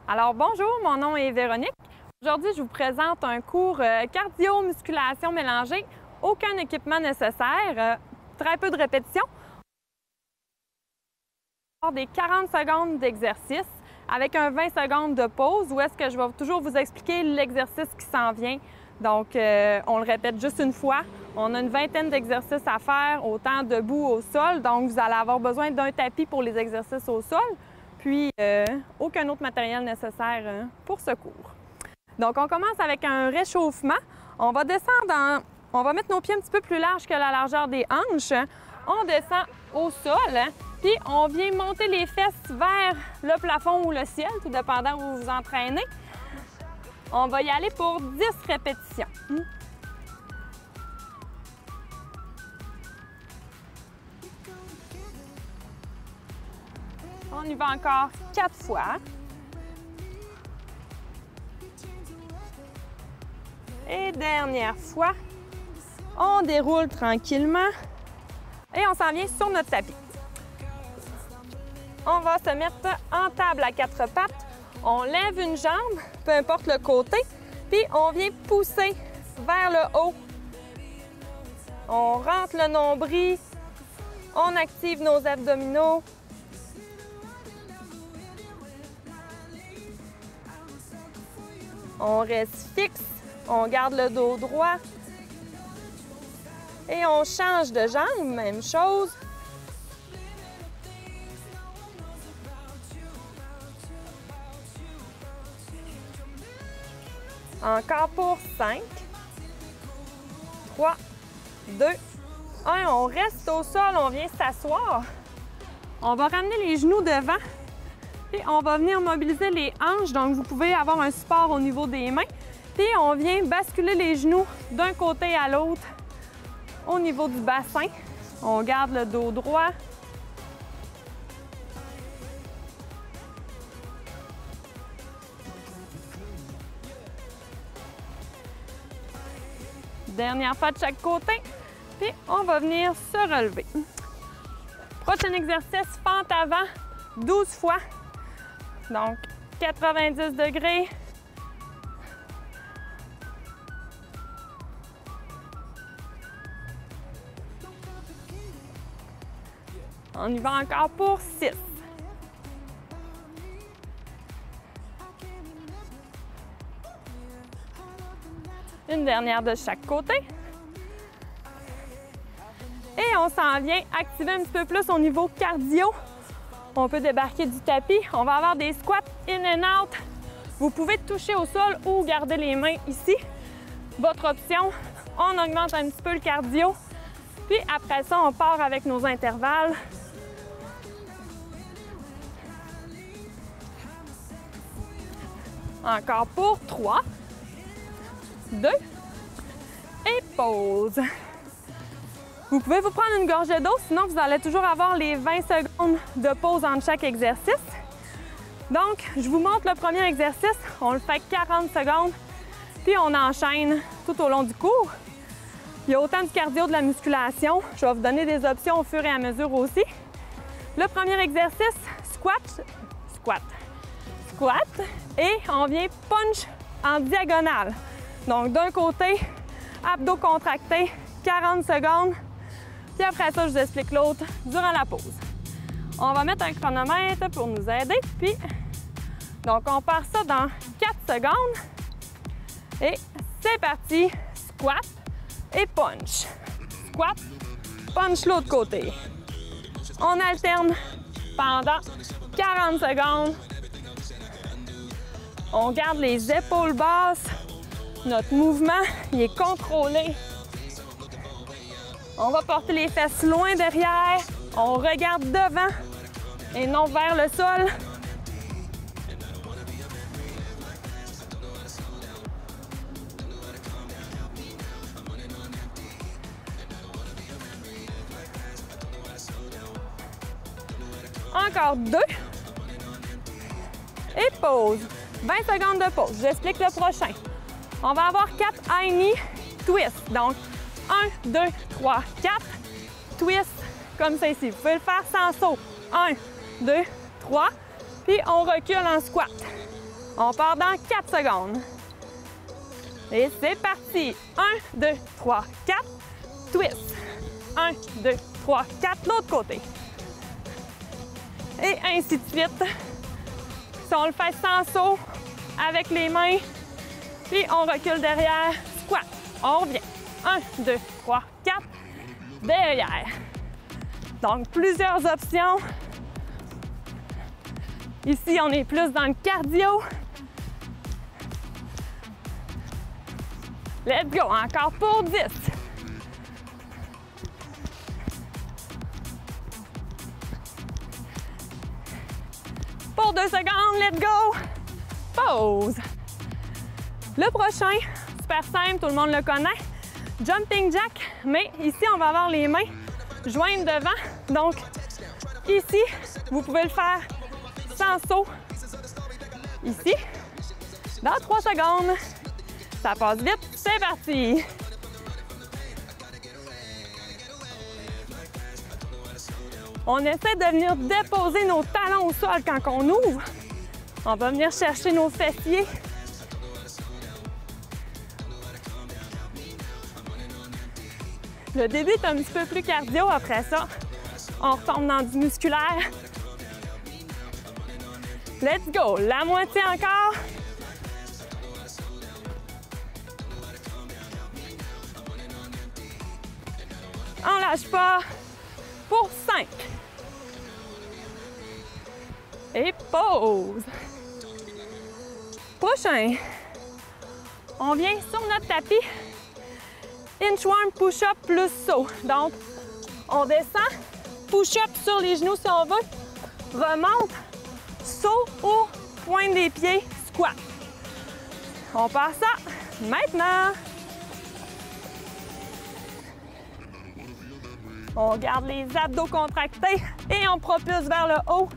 Alors bonjour, mon nom est Véronique. Aujourd'hui, je vous présente un cours cardio-musculation mélangée. Aucun équipement nécessaire, très peu de répétitions. Des 40 secondes d'exercice avec un 20 secondes de pause où est-ce que je vais toujours vous expliquer l'exercice qui s'en vient. Donc, on le répète juste une fois. On a une vingtaine d'exercices à faire, autant debout au sol. Donc, vous allez avoir besoin d'un tapis pour les exercices au sol, puis aucun autre matériel nécessaire pour ce cours. Donc, on commence avec un réchauffement. On va descendre, on va mettre nos pieds un petit peu plus larges que la largeur des hanches. On descend au sol, puis on vient monter les fesses vers le plafond ou le ciel, tout dépendant où vous vous entraînez. On va y aller pour 10 répétitions. On y va encore 4 fois. Et dernière fois, on déroule tranquillement et on s'en vient sur notre tapis. On va se mettre en table à 4 pattes. On lève une jambe, peu importe le côté, puis on vient pousser vers le haut. On rentre le nombril, on active nos abdominaux. On reste fixe, on garde le dos droit. Et on change de jambe, même chose. Encore pour 5, 3, 2, 1. On reste au sol, on vient s'asseoir. On va ramener les genoux devant et on va venir mobiliser les hanches. Donc, vous pouvez avoir un support au niveau des mains. Puis, on vient basculer les genoux d'un côté à l'autre au niveau du bassin. On garde le dos droit. Dernière fois de chaque côté, puis on va venir se relever. Prochain exercice, fente avant, 12 fois. Donc, 90 degrés. On y va encore pour 6. Une dernière de chaque côté. Et on s'en vient activer un petit peu plus au niveau cardio. On peut débarquer du tapis. On va avoir des squats in and out. Vous pouvez toucher au sol ou garder les mains ici. Votre option. On augmente un petit peu le cardio. Puis après ça, on part avec nos intervalles. Encore pour 3, 2 et pause. Vous pouvez vous prendre une gorgée d'eau, sinon vous allez toujours avoir les 20 secondes de pause entre chaque exercice. Donc, je vous montre le premier exercice. On le fait 40 secondes, puis on enchaîne tout au long du cours. Il y a autant du cardio que de la musculation. Je vais vous donner des options au fur et à mesure aussi. Le premier exercice, squat, squat, squat. Et on vient punch en diagonale. Donc, d'un côté, abdos contractés, 40 secondes. Puis après ça, je vous explique l'autre durant la pause. On va mettre un chronomètre pour nous aider. Puis, donc, on part ça dans 4 secondes. Et c'est parti. Squat et punch. Squat, punch l'autre côté. On alterne pendant 40 secondes. On garde les épaules basses. Notre mouvement, il est contrôlé. On va porter les fesses loin derrière. On regarde devant et non vers le sol. Encore 2. Et pause. 20 secondes de pause. J'explique le prochain. On va avoir 4 high knee twists. Donc, 1, 2, 3, 4. Twist comme ça ici. Vous pouvez le faire sans saut. 1, 2, 3. Puis on recule en squat. On part dans 4 secondes. Et c'est parti. 1, 2, 3, 4. Twist. 1, 2, 3, 4. L'autre côté. Et ainsi de suite. Si on le fait sans saut, avec les mains, puis on recule derrière, squat. On revient. 1, 2, 3, 4. Derrière. Donc, plusieurs options. Ici, on est plus dans le cardio. Let's go! Encore pour 10. Pour 2 secondes, let's go! Pause. Le prochain, super simple, tout le monde le connaît. Jumping jack, mais ici, on va avoir les mains jointes devant. Donc, ici, vous pouvez le faire sans saut. Ici, dans 3 secondes. Ça passe vite, c'est parti! On essaie de venir déposer nos talons au sol quand on ouvre. On va venir chercher nos fessiers. Le début est un petit peu plus cardio. Après ça, on retombe dans du musculaire. Let's go! La moitié encore. On lâche pas. Pour 5. Et pause. Prochain. On vient sur notre tapis. Inchworm, push-up plus saut. Donc, on descend. Push-up sur les genoux si on veut. Remonte. Saut ou pointe des pieds. Squat. On part ça maintenant. On garde les abdos contractés et on propulse vers le haut.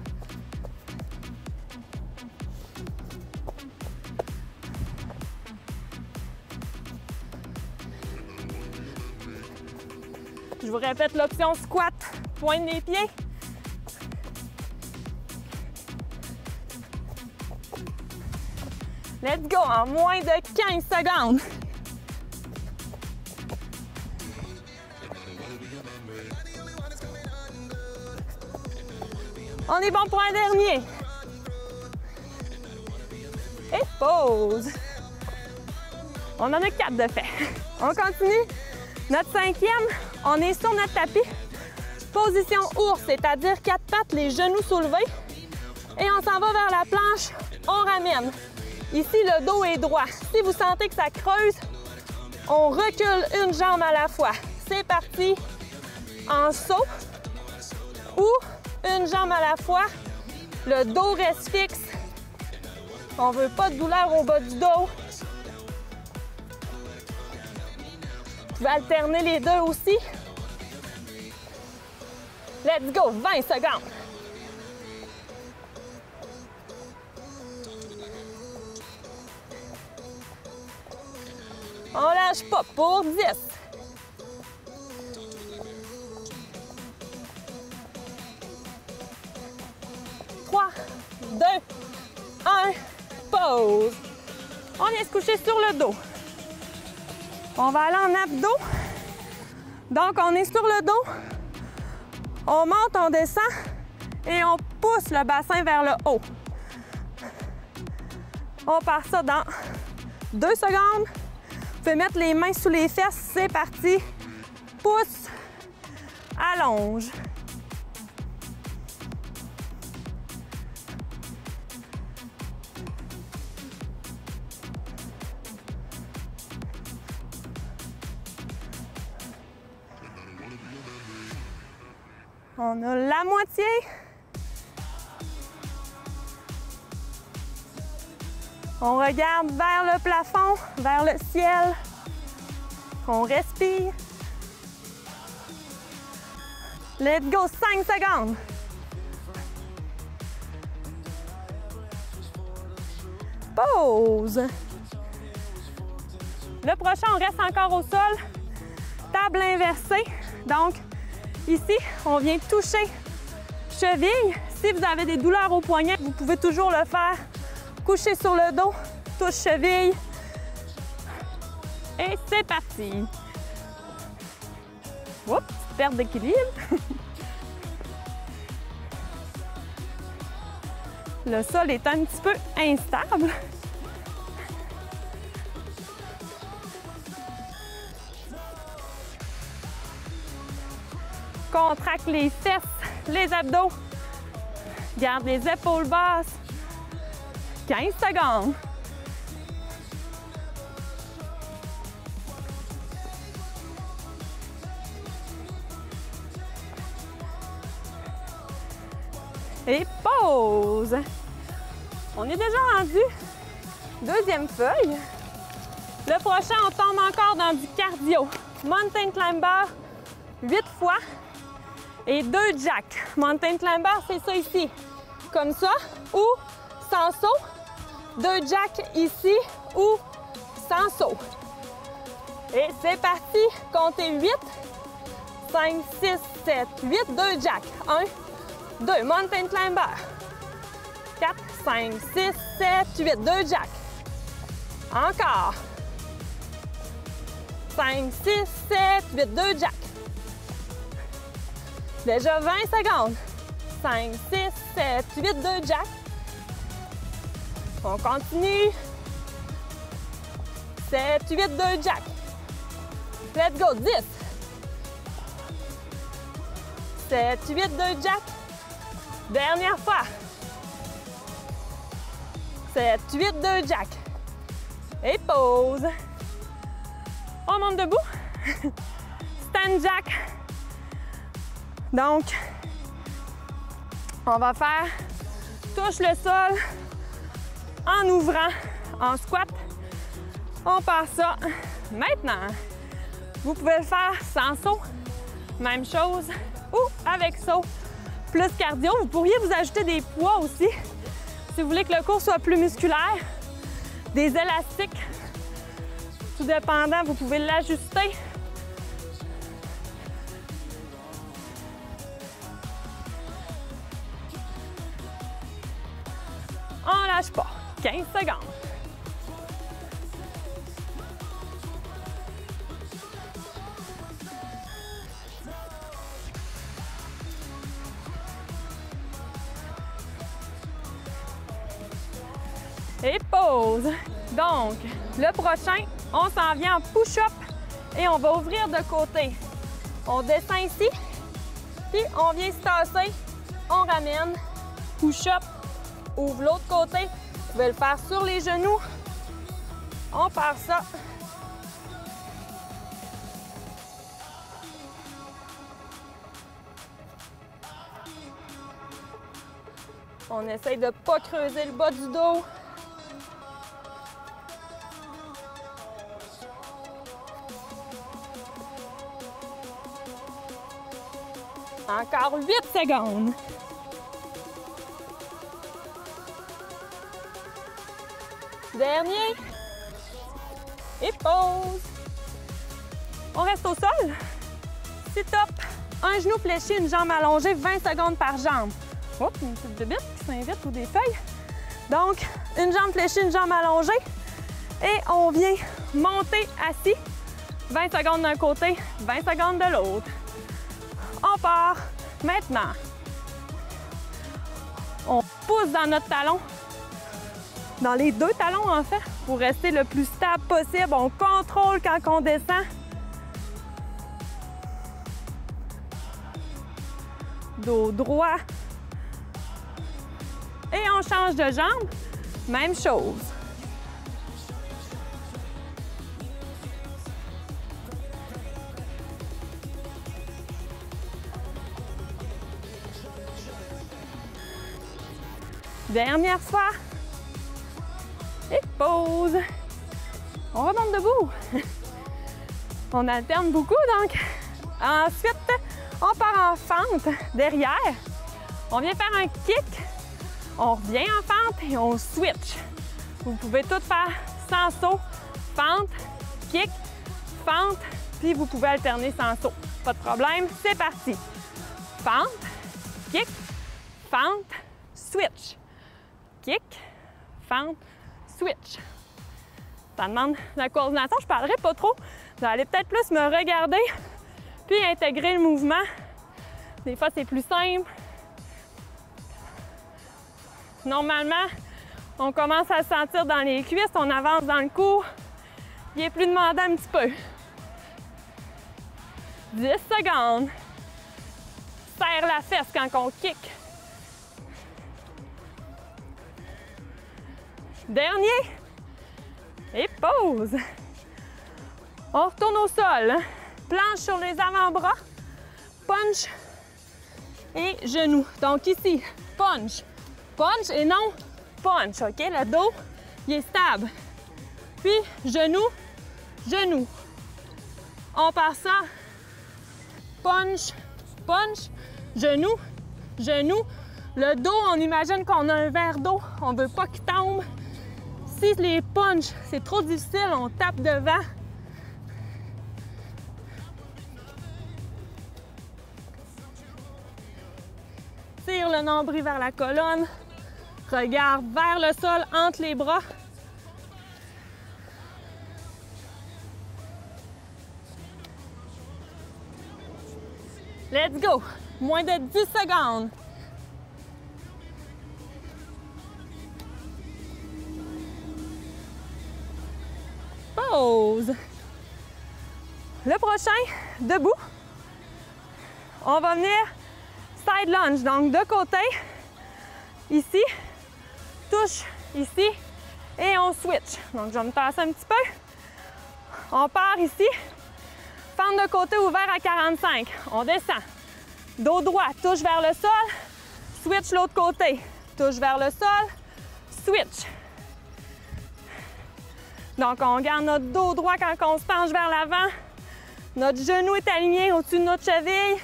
Je vous répète l'option squat, pointe des pieds. Let's go, en moins de 15 secondes. On est bon pour un dernier. Et pause. On en a 4 de fait. On continue. Notre 5e, on est sur notre tapis. Position ours, c'est-à-dire 4 pattes, les genoux soulevés. Et on s'en va vers la planche, on ramène. Ici, le dos est droit. Si vous sentez que ça creuse, on recule une jambe à la fois. C'est parti. En saut ou une jambe à la fois. Le dos reste fixe. On ne veut pas de douleur au bas du dos. Vous pouvez alterner les deux aussi. Let's go, 20 secondes. On lâche pas pour 10. Trois, 2, 1, pause. On vient se coucher sur le dos. On va aller en abdos. Donc, on est sur le dos. On monte, on descend et on pousse le bassin vers le haut. On part ça dans 2 secondes. Vous pouvez mettre les mains sous les fesses. C'est parti. Pousse, allonge. On a la moitié. On regarde vers le plafond, vers le ciel. On respire. Let's go, 5 secondes. Pause. Le prochain, on reste encore au sol. Table inversée. Donc, ici, on vient toucher cheville. Si vous avez des douleurs au poignet, vous pouvez toujours le faire coucher sur le dos, touche cheville. Et c'est parti. Oups, perte d'équilibre. Le sol est un petit peu instable. Contracte les fesses, les abdos. Garde les épaules basses. 15 secondes. Et pause. On est déjà rendu. Deuxième feuille. Le prochain, on tombe encore dans du cardio. Mountain climber, 8 fois. Et 2 jacks. Mountain climber, c'est ça ici. Comme ça, ou sans saut. 2 jacks ici, ou sans saut. Et c'est parti. Comptez 8, 5, 6, 7, 8. 2 jacks. 1, 2. Mountain climber. 4, 5, 6, 7, 8. 2 jacks. Encore. 5, 6, 7, 8. 2 jacks. Déjà 20 secondes. 5, 6, 7, 8, 2 jacks. On continue. 7, 8, 2 jacks. Let's go. 10. 7, 8, 2 jacks. Dernière fois. 7, 8, 2 jacks. Et pause. On monte debout. Stand jack. Donc, on va faire touche le sol en ouvrant en squat. On passe ça. Maintenant, vous pouvez le faire sans saut. Même chose. Ou avec saut. Plus cardio. Vous pourriez vous ajouter des poids aussi. Si vous voulez que le cours soit plus musculaire. Des élastiques. Tout dépendant, vous pouvez l'ajuster. On lâche pas. 15 secondes. Et pause. Donc, le prochain, on s'en vient en push-up et on va ouvrir de côté. On descend ici, puis on vient se tasser, on ramène, push-up. Ouvre l'autre côté. Vous pouvez le faire sur les genoux. On part ça. On essaye de ne pas creuser le bas du dos. Encore 8 secondes. Dernier. Et pause. On reste au sol. Sit-up. Un genou fléchi, une jambe allongée, 20 secondes par jambe. Oups, une petite bébite qui s'invite ou des feuilles. Donc, une jambe fléchie, une jambe allongée. Et on vient monter assis. 20 secondes d'un côté, 20 secondes de l'autre. On part. Maintenant, on pousse dans notre talon. Dans les 2 talons, en fait, pour rester le plus stable possible. On contrôle quand on descend. Dos droit. Et on change de jambe. Même chose. Dernière fois. Et pause. On remonte debout. On alterne beaucoup, donc. Ensuite, on part en fente derrière. On vient faire un kick. On revient en fente et on switch. Vous pouvez tout faire sans saut. Fente, kick, fente, puis vous pouvez alterner sans saut. Pas de problème, c'est parti. Fente, kick, fente, switch. Kick, fente, switch. Ça demande de la coordination, je ne parlerai pas trop. Vous allez peut-être plus me regarder, puis intégrer le mouvement. Des fois, c'est plus simple. Normalement, on commence à se sentir dans les cuisses, on avance dans le cou. Il est plus demandant un petit peu. 10 secondes. Serre la fesse quand on kick. Dernier. Et pause. On retourne au sol. Planche sur les avant-bras. Punch. Et genoux. Donc ici, punch. Punch et non punch. OK? Le dos, il est stable. Puis, genou, genou. On part ça. Punch, punch, genou, genou. Le dos, on imagine qu'on a un verre d'eau. On ne veut pas qu'il tombe. Si les punches, c'est trop difficile, on tape devant. Tire le nombril vers la colonne. Regarde vers le sol, entre les bras. Let's go! Moins de 10 secondes. Pause. Le prochain, debout. On va venir side lunge, donc de côté, ici, touche ici, et on switch. Donc, je vais me tasser un petit peu. On part ici, fente de côté ouvert à 45. On descend. Dos droit, touche vers le sol, switch l'autre côté. Touche vers le sol, switch. Donc, on garde notre dos droit quand on se penche vers l'avant. Notre genou est aligné au-dessus de notre cheville.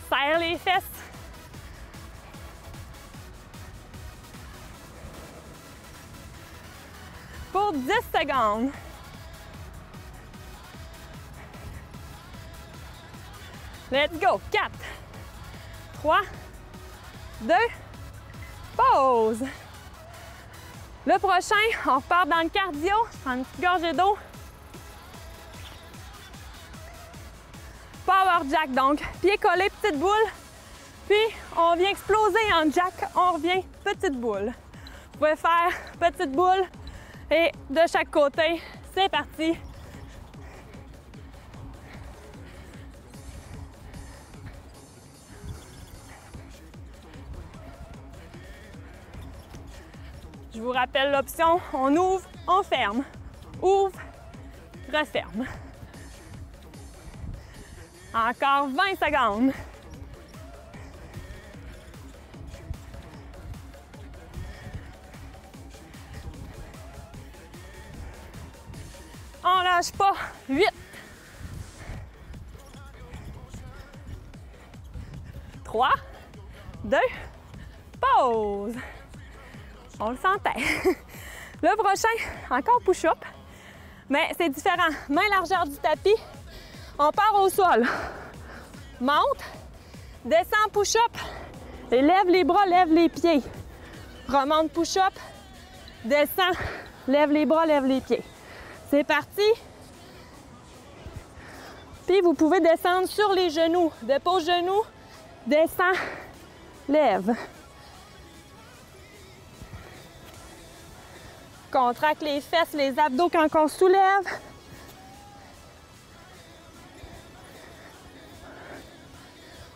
Serre les fesses. Pour 10 secondes. Let's go. 4, 3, 2, pause. Le prochain, on repart dans le cardio. Je prends une petite gorgée d'eau. Power jack, donc pied collé, petite boule. Puis on vient exploser en jack, on revient, petite boule. Vous pouvez faire petite boule et de chaque côté. C'est parti. Je vous rappelle l'option, on ouvre, on ferme. Ouvre, referme. Encore 20 secondes. On lâche pas. 8. 3, 2, pause. On le sentait. Le prochain, encore push-up, mais c'est différent. Main largeur du tapis. On part au sol. Monte, descend push-up, et lève les bras, lève les pieds. Remonte push-up, descend, lève les bras, lève les pieds. C'est parti. Puis vous pouvez descendre sur les genoux. Dépose genoux, descend, lève. Contracte les fesses, les abdos quand on soulève.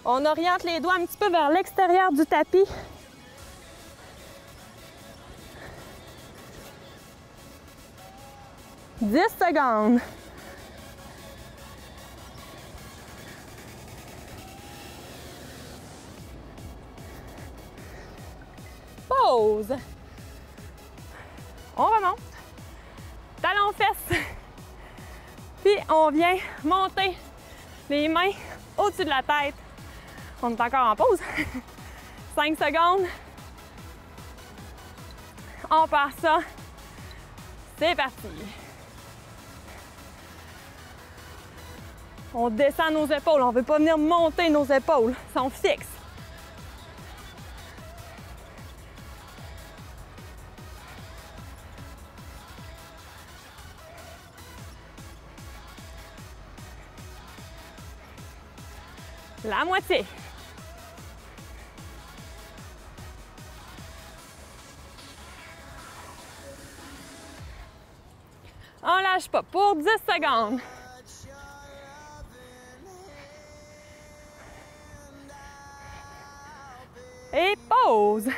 On oriente les doigts un petit peu vers l'extérieur du tapis. « 10 secondes. Pause. On remonte. Talons fesses. Puis on vient monter les mains au-dessus de la tête. On est encore en pause. 5 secondes. On part ça. C'est parti. On descend nos épaules. On ne veut pas venir monter nos épaules. Elles sont fixes. La moitié. On lâche pas pour 10 secondes. Et pause.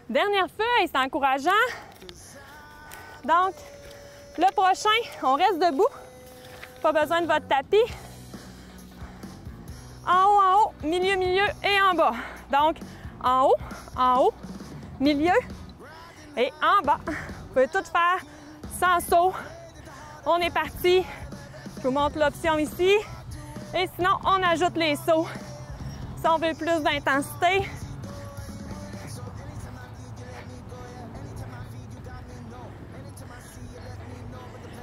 Dernière feuille, c'est encourageant. Donc, le prochain, on reste debout. Pas besoin de votre tapis. En haut, milieu, milieu et en bas. Donc, en haut, milieu et en bas. Vous pouvez tout faire sans saut. On est parti. Je vous montre l'option ici. Et sinon, on ajoute les sauts. Si on veut plus d'intensité.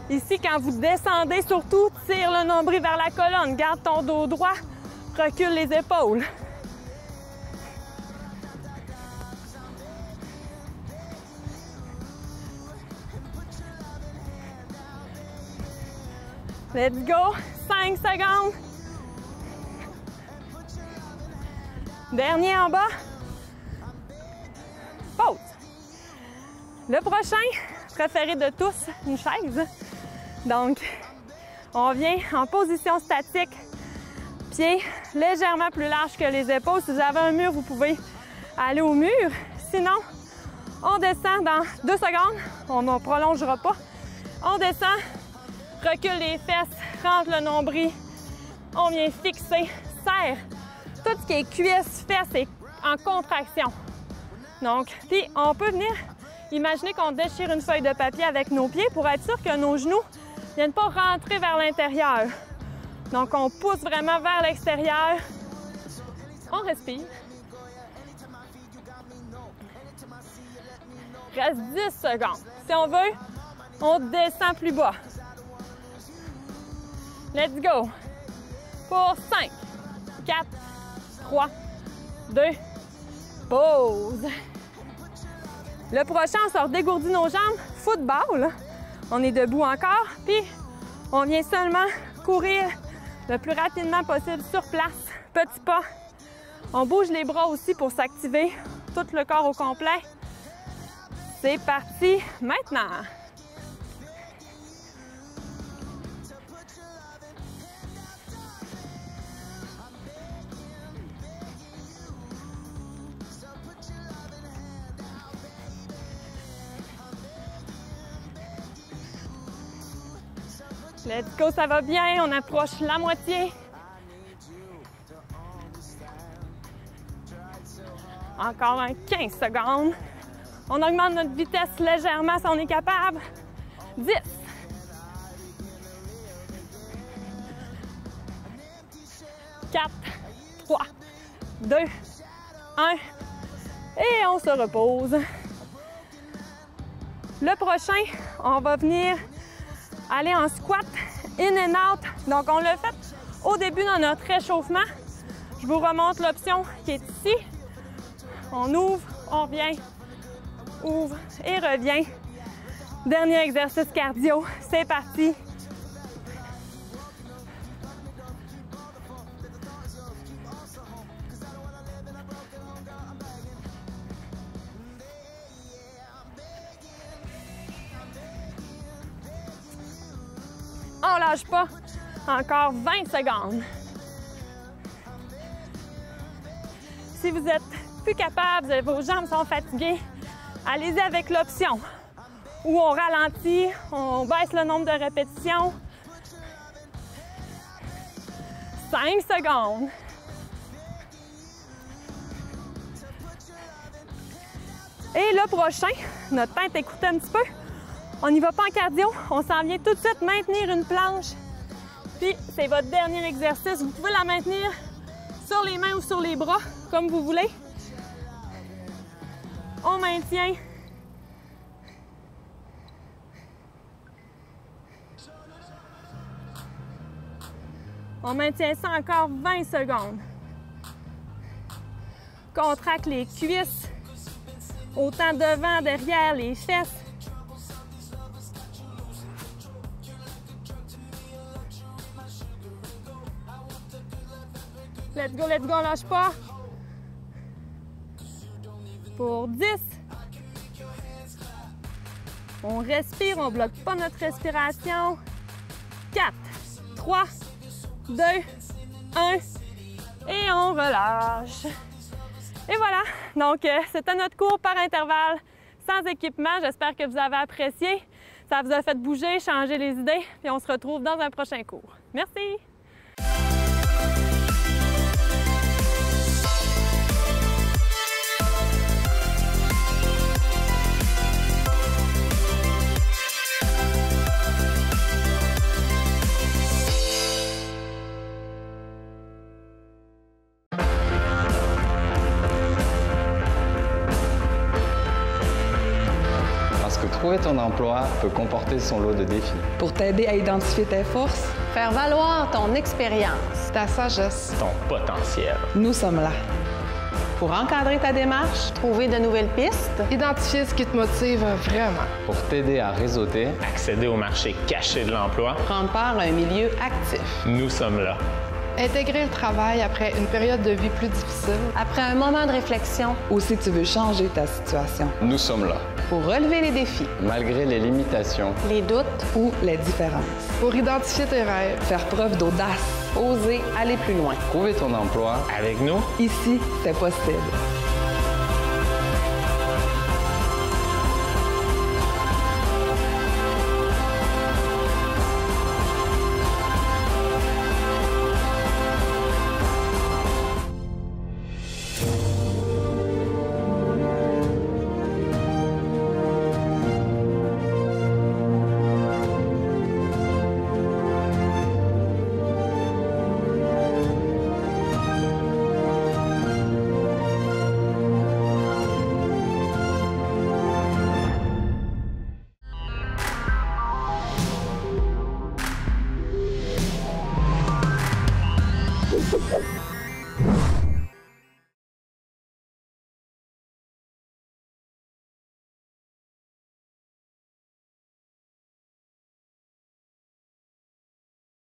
Ici, quand vous descendez, surtout, tire le nombril vers la colonne. Garde ton dos droit. Recule les épaules. Let's go. 5 secondes. Dernier en bas. Pause. Le prochain, préféré de tous, une chaise. Donc, on vient en position statique. Pieds légèrement plus larges que les épaules. Si vous avez un mur, vous pouvez aller au mur. Sinon, on descend dans 2 secondes. On ne prolongera pas. On descend, recule les fesses, rentre le nombril. On vient fixer, serre. Tout ce qui est cuisse, fesses est en contraction. Donc, puis on peut venir imaginer qu'on déchire une feuille de papier avec nos pieds pour être sûr que nos genoux ne viennent pas rentrer vers l'intérieur. Donc, on pousse vraiment vers l'extérieur. On respire. Reste 10 secondes. Si on veut, on descend plus bas. Let's go. Pour 5, 4, 3, 2, pause. Le prochain, on sort dégourdit nos jambes. Football. On est debout encore. Puis, on vient seulement courir le plus rapidement possible sur place. Petit pas. On bouge les bras aussi pour s'activer tout le corps au complet. C'est parti maintenant. Let's go, ça va bien. On approche la moitié. Encore un 15 secondes. On augmente notre vitesse légèrement si on est capable. 10. 4, 3, 2, 1. Et on se repose. Le prochain, on va venir aller en squat, in and out. Donc, on l'a fait au début dans notre réchauffement. Je vous remonte l'option qui est ici. On ouvre, on revient, ouvre et revient. Dernier exercice cardio. C'est parti. On lâche pas. Encore 20 secondes. Si vous êtes plus capable, vos jambes sont fatiguées, allez-y avec l'option où on ralentit, on baisse le nombre de répétitions. 5 secondes. Et le prochain, notre tête écoute un petit peu. On n'y va pas en cardio, on s'en vient tout de suite maintenir une planche. Puis, c'est votre dernier exercice. Vous pouvez la maintenir sur les mains ou sur les bras, comme vous voulez. On maintient. On maintient ça encore 20 secondes. Contracte les cuisses, autant devant, derrière, les fesses. let's go, on lâche pas. Pour 10. On respire, on bloque pas notre respiration. 4, 3, 2, 1. Et on relâche. Et voilà, donc c'était notre cours par intervalle sans équipement. J'espère que vous avez apprécié. Ça vous a fait bouger, changer les idées. Puis on se retrouve dans un prochain cours. Merci! Trouver ton emploi peut comporter son lot de défis. Pour t'aider à identifier tes forces, faire valoir ton expérience, ta sagesse, ton potentiel. Nous sommes là. Pour encadrer ta démarche, trouver de nouvelles pistes, identifier ce qui te motive vraiment. Pour t'aider à réseauter, accéder au marché caché de l'emploi, prendre part à un milieu actif. Nous sommes là. Intégrer le travail après une période de vie plus difficile. Après un moment de réflexion. Ou si tu veux changer ta situation. Nous sommes là. Pour relever les défis. Malgré les limitations. Les doutes. Ou les différences. Pour identifier tes rêves. Faire preuve d'audace. Oser aller plus loin. Trouver ton emploi. Avec nous. Ici, c'est possible.